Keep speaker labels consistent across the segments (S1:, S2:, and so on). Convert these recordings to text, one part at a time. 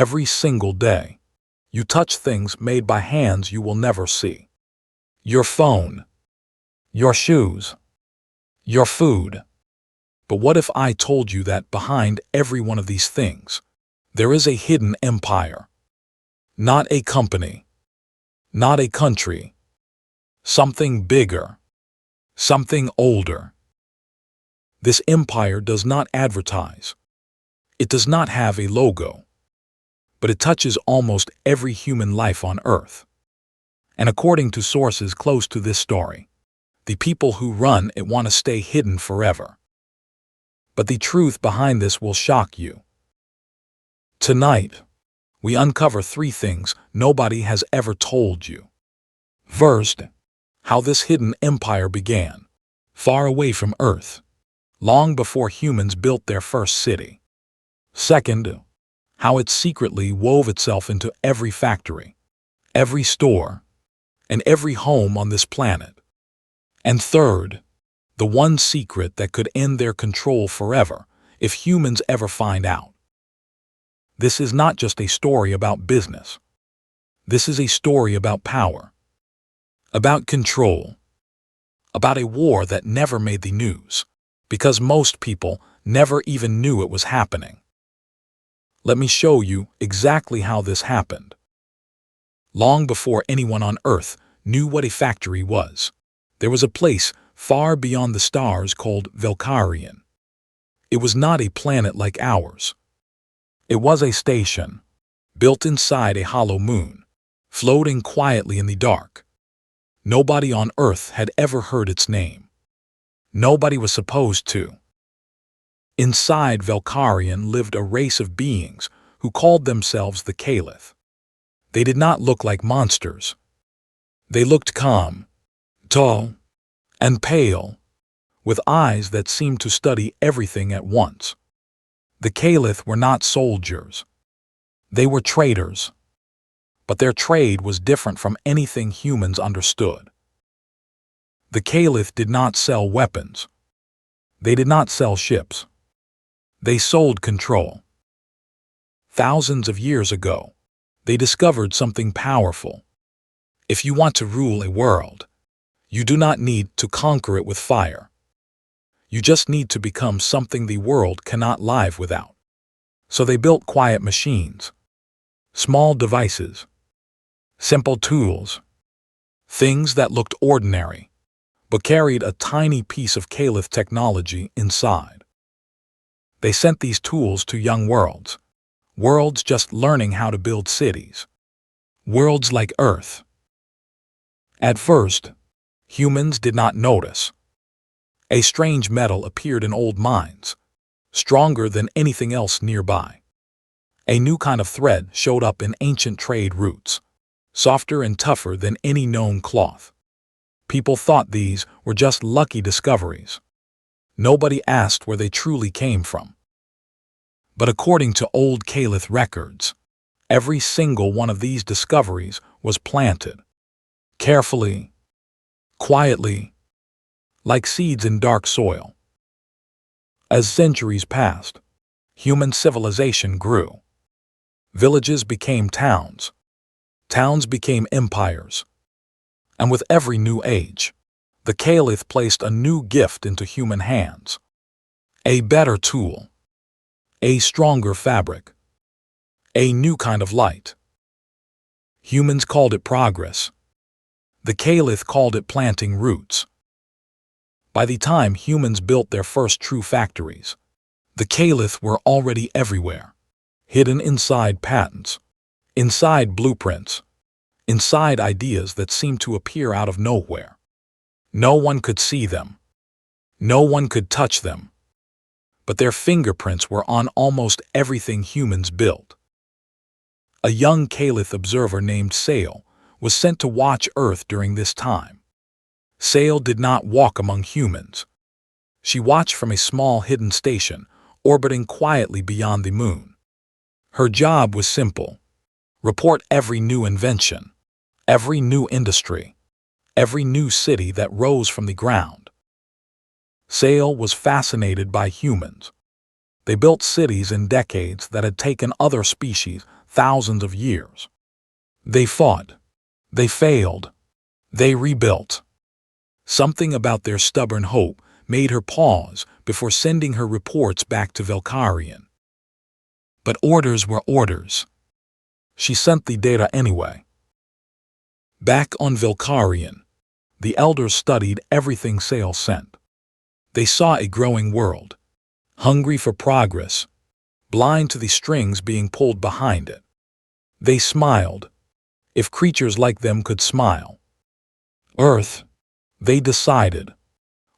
S1: every single day. You touch things made by hands you will never see. Your phone, your shoes, your food. But what if I told you that behind every one of these things, there is a hidden empire? Not a company, not a country, something bigger, something older. This empire does not advertise. It does not have a logo, but it touches almost every human life on Earth. And according to sources close to this story, the people who run it want to stay hidden forever. But the truth behind this will shock you. Tonight, we uncover 3 things nobody has ever told you. First, how this hidden empire began, far away from Earth, long before humans built their first city. Second, how it secretly wove itself into every factory, every store, and every home on this planet. And third, the one secret that could end their control forever if humans ever find out. This is not just a story about business. This is a story about power, about control, about a war that never made the news, because most people never even knew it was happening. Let me show you exactly how this happened. Long before anyone on Earth knew what a factory was, there was a place far beyond the stars called Valkyrian. It was not a planet like ours. It was a station, built inside a hollow moon, floating quietly in the dark. Nobody on Earth had ever heard its name. Nobody was supposed to. Inside Valkyrian lived a race of beings who called themselves the Caliph. They did not look like monsters. They looked calm, tall, and pale, with eyes that seemed to study everything at once. The Caliph were not soldiers. They were traders. But their trade was different from anything humans understood. The Caliph did not sell weapons. They did not sell ships. They sold control. Thousands of years ago, they discovered something powerful. If you want to rule a world, you do not need to conquer it with fire. You just need to become something the world cannot live without. So they built quiet machines, small devices, simple tools, things that looked ordinary, but carried a tiny piece of Caliph technology inside. They sent these tools to young worlds, worlds just learning how to build cities, worlds like Earth. At first, humans did not notice. A strange metal appeared in old mines, stronger than anything else nearby. A new kind of thread showed up in ancient trade routes, softer and tougher than any known cloth. People thought these were just lucky discoveries. Nobody asked where they truly came from. But according to old Caliph records, every single one of these discoveries was planted, carefully, quietly, like seeds in dark soil. As centuries passed, human civilization grew. Villages became towns. Towns became empires. And with every new age, the Caliph placed a new gift into human hands. A better tool. A stronger fabric. A new kind of light. Humans called it progress. The Caliph called it planting roots. By the time humans built their first true factories, the Caliph were already everywhere, hidden inside patents, inside blueprints, inside ideas that seemed to appear out of nowhere. No one could see them. No one could touch them. But their fingerprints were on almost everything humans built. A young Caliph observer named Sale was sent to watch Earth during this time. Sale did not walk among humans. She watched from a small hidden station, orbiting quietly beyond the moon. Her job was simple: report every new invention, every new industry, every new city that rose from the ground. Sale was fascinated by humans. They built cities in decades that had taken other species thousands of years. They fought. They failed. They rebuilt. Something about their stubborn hope made her pause before sending her reports back to Velkarian. But orders were orders. She sent the data anyway. Back on Velkarian, the elders studied everything Sale sent. They saw a growing world, hungry for progress, blind to the strings being pulled behind it. They smiled, if creatures like them could smile. Earth, they decided,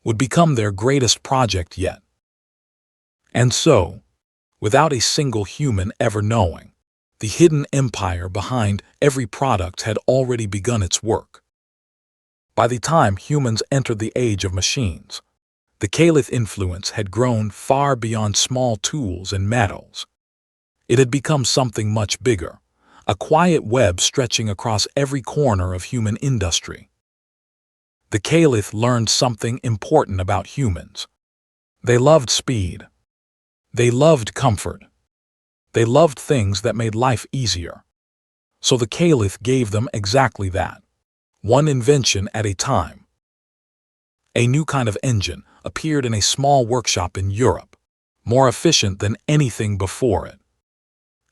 S1: would become their greatest project yet. And so, without a single human ever knowing, the hidden empire behind every product had already begun its work. By the time humans entered the age of machines, the Caliph influence had grown far beyond small tools and metals. It had become something much bigger, a quiet web stretching across every corner of human industry. The Caliph learned something important about humans. They loved speed. They loved comfort. They loved things that made life easier. So the Caliph gave them exactly that, one invention at a time. A new kind of engine appeared in a small workshop in Europe, more efficient than anything before it.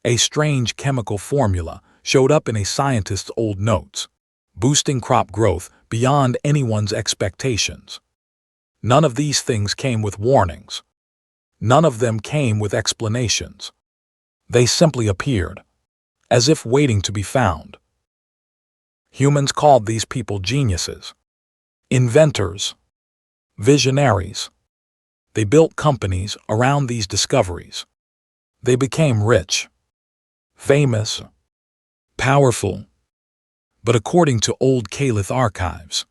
S1: A strange chemical formula showed up in a scientist's old notes, boosting crop growth beyond anyone's expectations. None of these things came with warnings. None of them came with explanations. They simply appeared, as if waiting to be found. Humans called these people geniuses, inventors, visionaries. They built companies around these discoveries. They became rich, famous, powerful. But according to old Caliph archives,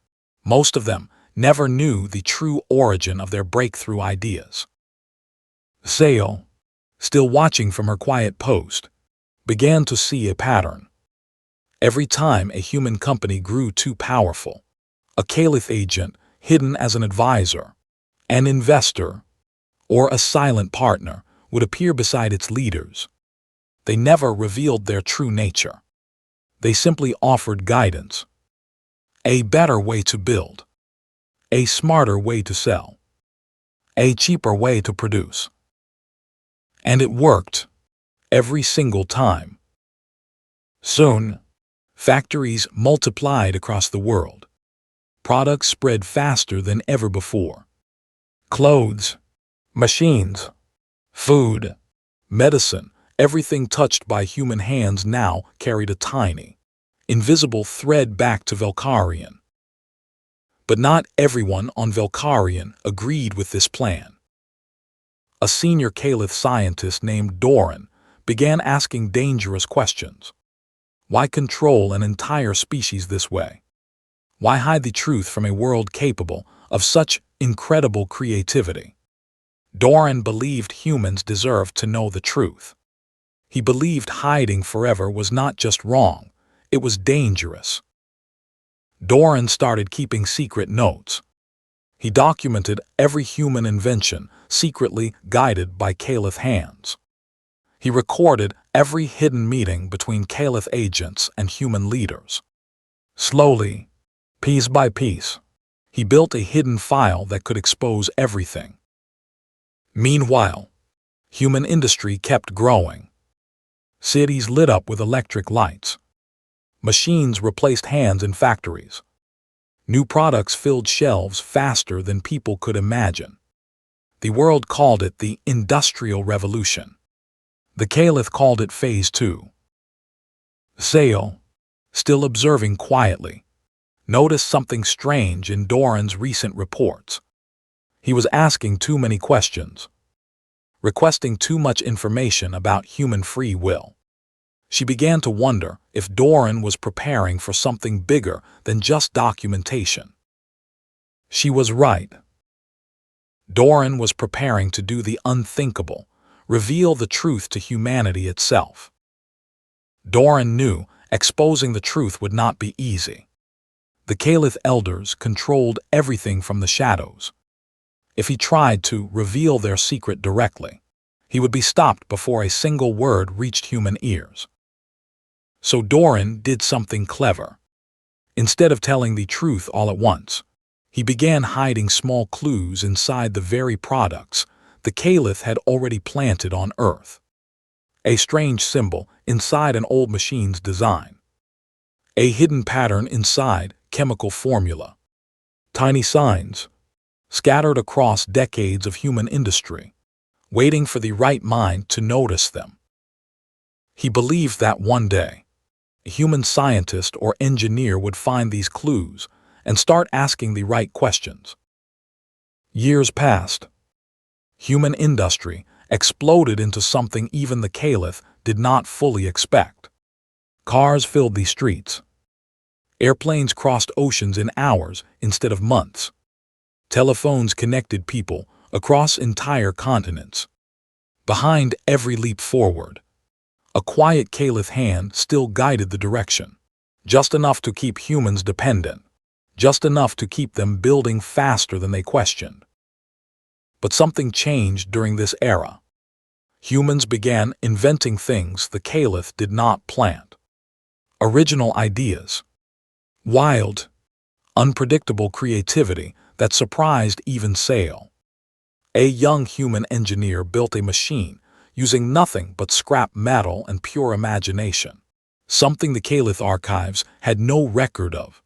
S1: most of them never knew the true origin of their breakthrough ideas. Sale, still watching from her quiet post, began to see a pattern. Every time a human company grew too powerful, a Caliph agent hidden as an advisor, an investor, or a silent partner would appear beside its leaders. They never revealed their true nature. They simply offered guidance, a better way to build, a smarter way to sell, a cheaper way to produce. And it worked, every single time. Soon, factories multiplied across the world. Products spread faster than ever before. Clothes, machines, food, medicine, everything touched by human hands now carried a tiny, invisible thread back to Velkarian. But not everyone on Velkarian agreed with this plan. A senior Caliph scientist named Doran began asking dangerous questions. Why control an entire species this way? Why hide the truth from a world capable of such incredible creativity? Doran believed humans deserved to know the truth. He believed hiding forever was not just wrong, it was dangerous. Doran started keeping secret notes. He documented every human invention secretly guided by Caliph hands. He recorded every hidden meeting between Caliph agents and human leaders. Slowly, piece by piece, he built a hidden file that could expose everything. Meanwhile, human industry kept growing. Cities lit up with electric lights. Machines replaced hands in factories. New products filled shelves faster than people could imagine. The world called it the Industrial Revolution. The Caliph called it Phase 2. Sale, still observing quietly, noticed something strange in Doran's recent reports. He was asking too many questions, requesting too much information about human free will. She began to wonder if Doran was preparing for something bigger than just documentation. She was right. Doran was preparing to do the unthinkable, reveal the truth to humanity itself. Doran knew exposing the truth would not be easy. The Caliph elders controlled everything from the shadows. If he tried to reveal their secret directly, he would be stopped before a single word reached human ears. So Doran did something clever. Instead of telling the truth all at once, he began hiding small clues inside the very products the Caliph had already planted on Earth. A strange symbol inside an old machine's design. A hidden pattern inside chemical formula. Tiny signs, scattered across decades of human industry, waiting for the right mind to notice them. He believed that one day, a human scientist or engineer would find these clues and start asking the right questions. Years passed. Human industry exploded into something even the Caliph did not fully expect. Cars filled the streets. Airplanes crossed oceans in hours instead of months. Telephones connected people across entire continents. Behind every leap forward, a quiet Caliph hand still guided the direction, just enough to keep humans dependent, just enough to keep them building faster than they questioned. But something changed during this era. Humans began inventing things the Caliph did not plant. Original ideas. Wild, unpredictable creativity that surprised even Sale. A young human engineer built a machine using nothing but scrap metal and pure imagination, something the Caliph archives had no record of.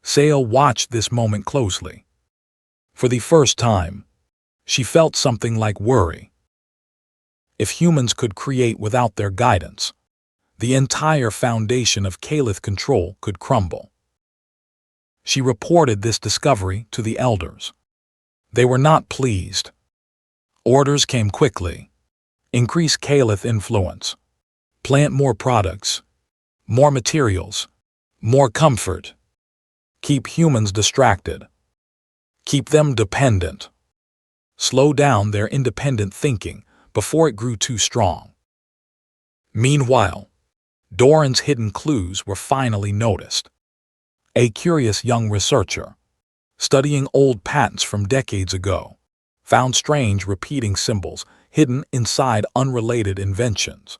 S1: Sale watched this moment closely. For the first time, she felt something like worry. If humans could create without their guidance, the entire foundation of Caliph control could crumble. She reported this discovery to the elders. They were not pleased. Orders came quickly. Increase Caliph influence. Plant more products. More materials. More comfort. Keep humans distracted. Keep them dependent. Slow down their independent thinking before it grew too strong. Meanwhile, Doran's hidden clues were finally noticed. A curious young researcher, studying old patents from decades ago, found strange repeating symbols hidden inside unrelated inventions.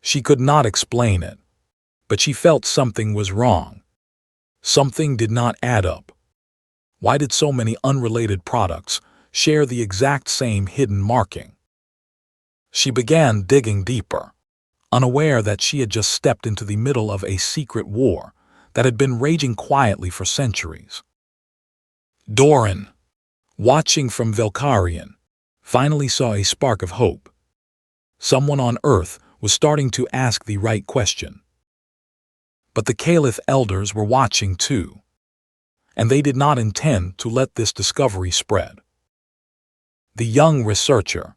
S1: She could not explain it, but she felt something was wrong. Something did not add up. Why did so many unrelated products share the exact same hidden marking? She began digging deeper, unaware that she had just stepped into the middle of a secret war that had been raging quietly for centuries. Doran, watching from Velkarian, finally saw a spark of hope. Someone on Earth was starting to ask the right question. But the Caliph elders were watching too, and they did not intend to let this discovery spread. The young researcher,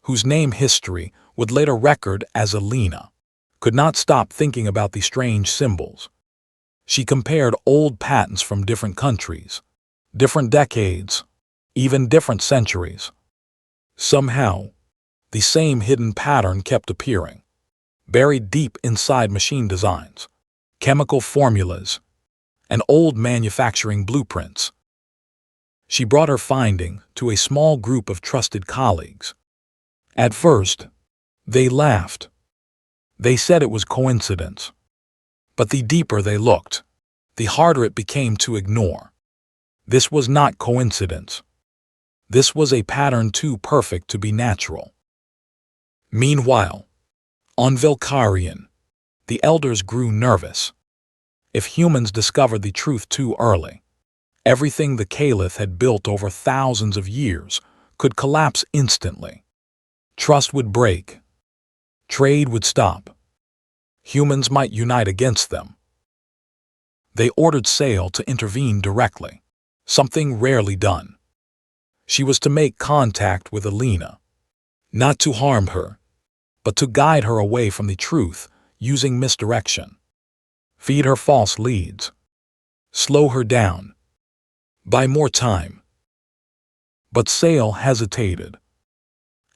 S1: whose name history would later record as Alina, could not stop thinking about the strange symbols. She compared old patents from different countries, different decades, even different centuries. Somehow, the same hidden pattern kept appearing, buried deep inside machine designs, chemical formulas, and old manufacturing blueprints. She brought her finding to a small group of trusted colleagues. At first, they laughed. They said it was coincidence. But the deeper they looked, the harder it became to ignore. This was not coincidence. This was a pattern too perfect to be natural. Meanwhile, on Velkarian, the elders grew nervous. If humans discovered the truth too early, everything the Caliph had built over thousands of years could collapse instantly. Trust would break. Trade would stop. Humans might unite against them. They ordered Sale to intervene directly, something rarely done. She was to make contact with Alina, not to harm her, but to guide her away from the truth using misdirection. Feed her false leads. Slow her down. Buy more time. But Sale hesitated.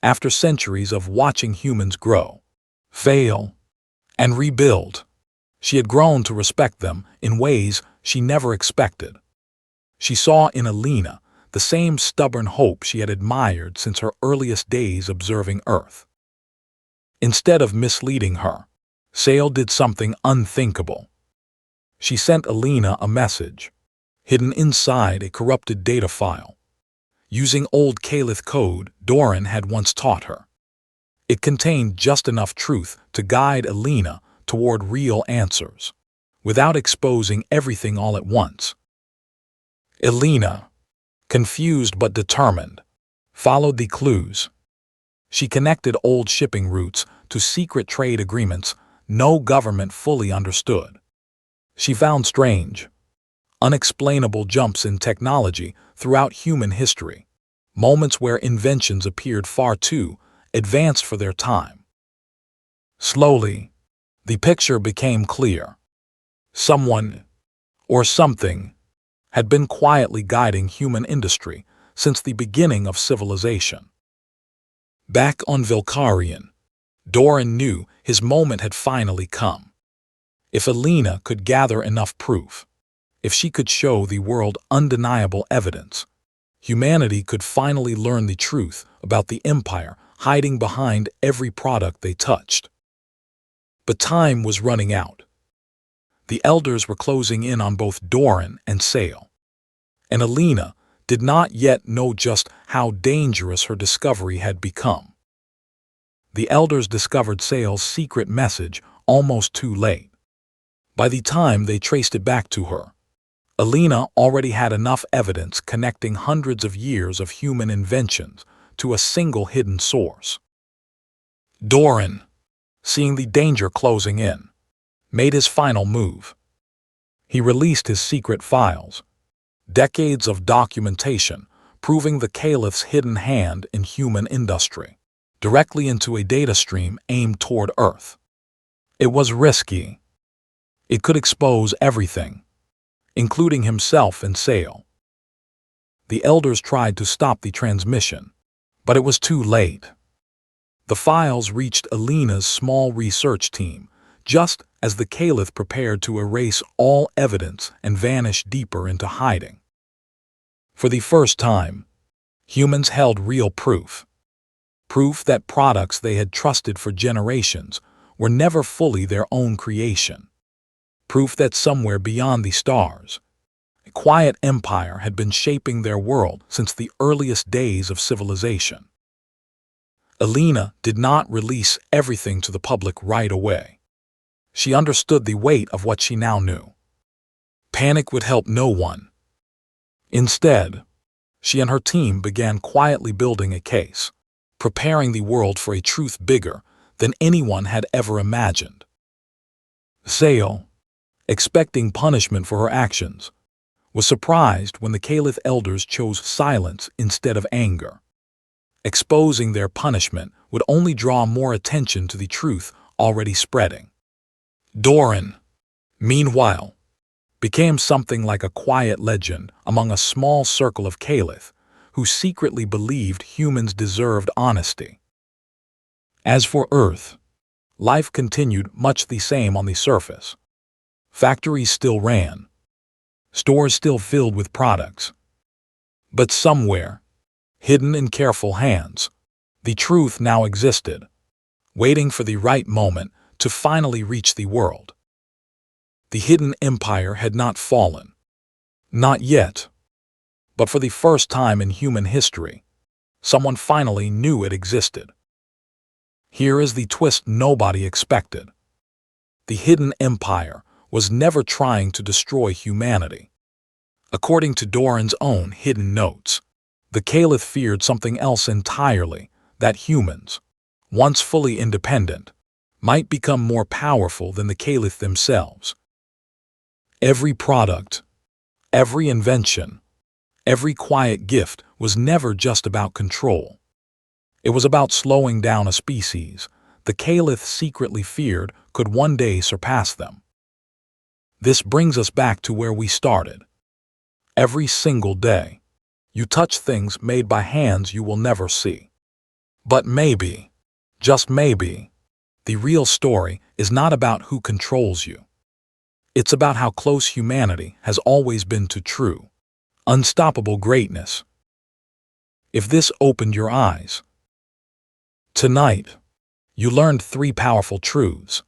S1: After centuries of watching humans grow, fail, and rebuild, she had grown to respect them in ways she never expected. She saw in Alina the same stubborn hope she had admired since her earliest days observing Earth. Instead of misleading her, Sale did something unthinkable. She sent Alina a message, hidden inside a corrupted data file, using old Caliph code Doran had once taught her. It contained just enough truth to guide Alina toward real answers, without exposing everything all at once. Alina, confused but determined, followed the clues. She connected old shipping routes to secret trade agreements no government fully understood. She found strange, unexplainable jumps in technology throughout human history, moments where inventions appeared far too advanced for their time. Slowly, the picture became clear. Someone, or something, had been quietly guiding human industry since the beginning of civilization. Back on Vilcarion, Doran knew his moment had finally come. If Alina could gather enough proof, if she could show the world undeniable evidence, humanity could finally learn the truth about the empire hiding behind every product they touched. But time was running out. The elders were closing in on both Doran and Sale, and Alina did not yet know just how dangerous her discovery had become. The elders discovered Sale's secret message almost too late. By the time they traced it back to her, Alina already had enough evidence connecting hundreds of years of human inventions to a single hidden source. Doran, seeing the danger closing in, made his final move. He released his secret files, decades of documentation proving the Caliph's hidden hand in human industry, directly into a data stream aimed toward Earth. It was risky. It could expose everything, including himself and Sale. The elders tried to stop the transmission, but it was too late. The files reached Alina's small research team, just as the Caliph prepared to erase all evidence and vanish deeper into hiding. For the first time, humans held real proof. Proof that products they had trusted for generations were never fully their own creation. Proof that somewhere beyond the stars, a quiet empire had been shaping their world since the earliest days of civilization. Alina did not release everything to the public right away. She understood the weight of what she now knew. Panic would help no one. Instead, she and her team began quietly building a case, preparing the world for a truth bigger than anyone had ever imagined. Sale, expecting punishment for her actions, was surprised when the Caliph elders chose silence instead of anger. Exposing their punishment would only draw more attention to the truth already spreading. Doran, meanwhile, became something like a quiet legend among a small circle of Caliph who secretly believed humans deserved honesty. As for Earth, life continued much the same on the surface. Factories still ran, stores still filled with products. But somewhere, hidden in careful hands, the truth now existed, waiting for the right moment to finally reach the world. The hidden empire had not fallen. Not yet. But for the first time in human history, someone finally knew it existed. Here is the twist nobody expected. The hidden empire was never trying to destroy humanity. According to Doran's own hidden notes, the Caliph feared something else entirely, that humans, once fully independent, might become more powerful than the Caliph themselves. Every product, every invention, every quiet gift was never just about control. It was about slowing down a species the Caliph secretly feared could one day surpass them. This brings us back to where we started. Every single day, you touch things made by hands you will never see. But maybe, just maybe, the real story is not about who controls you. It's about how close humanity has always been to true, unstoppable greatness. If this opened your eyes, tonight, you learned 3 powerful truths.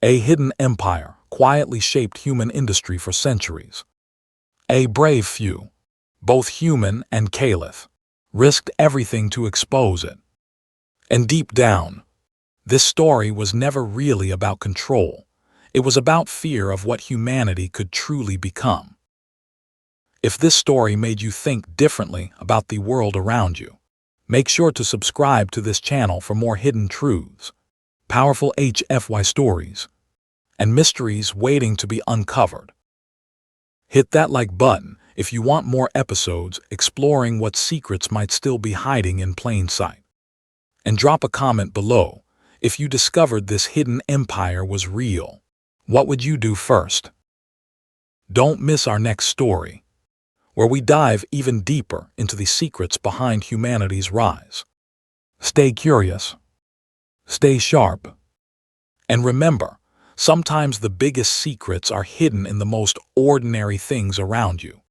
S1: A hidden empire quietly shaped human industry for centuries. A brave few, both human and caliph, risked everything to expose it. And deep down, this story was never really about control. It was about fear of what humanity could truly become. If this story made you think differently about the world around you, make sure to subscribe to this channel for more hidden truths, powerful HFY stories, and mysteries waiting to be uncovered. Hit that like button if you want more episodes exploring what secrets might still be hiding in plain sight. And drop a comment below if you discovered this hidden empire was real. What would you do first? Don't miss our next story, where we dive even deeper into the secrets behind humanity's rise. Stay curious, stay sharp, and remember, sometimes the biggest secrets are hidden in the most ordinary things around you.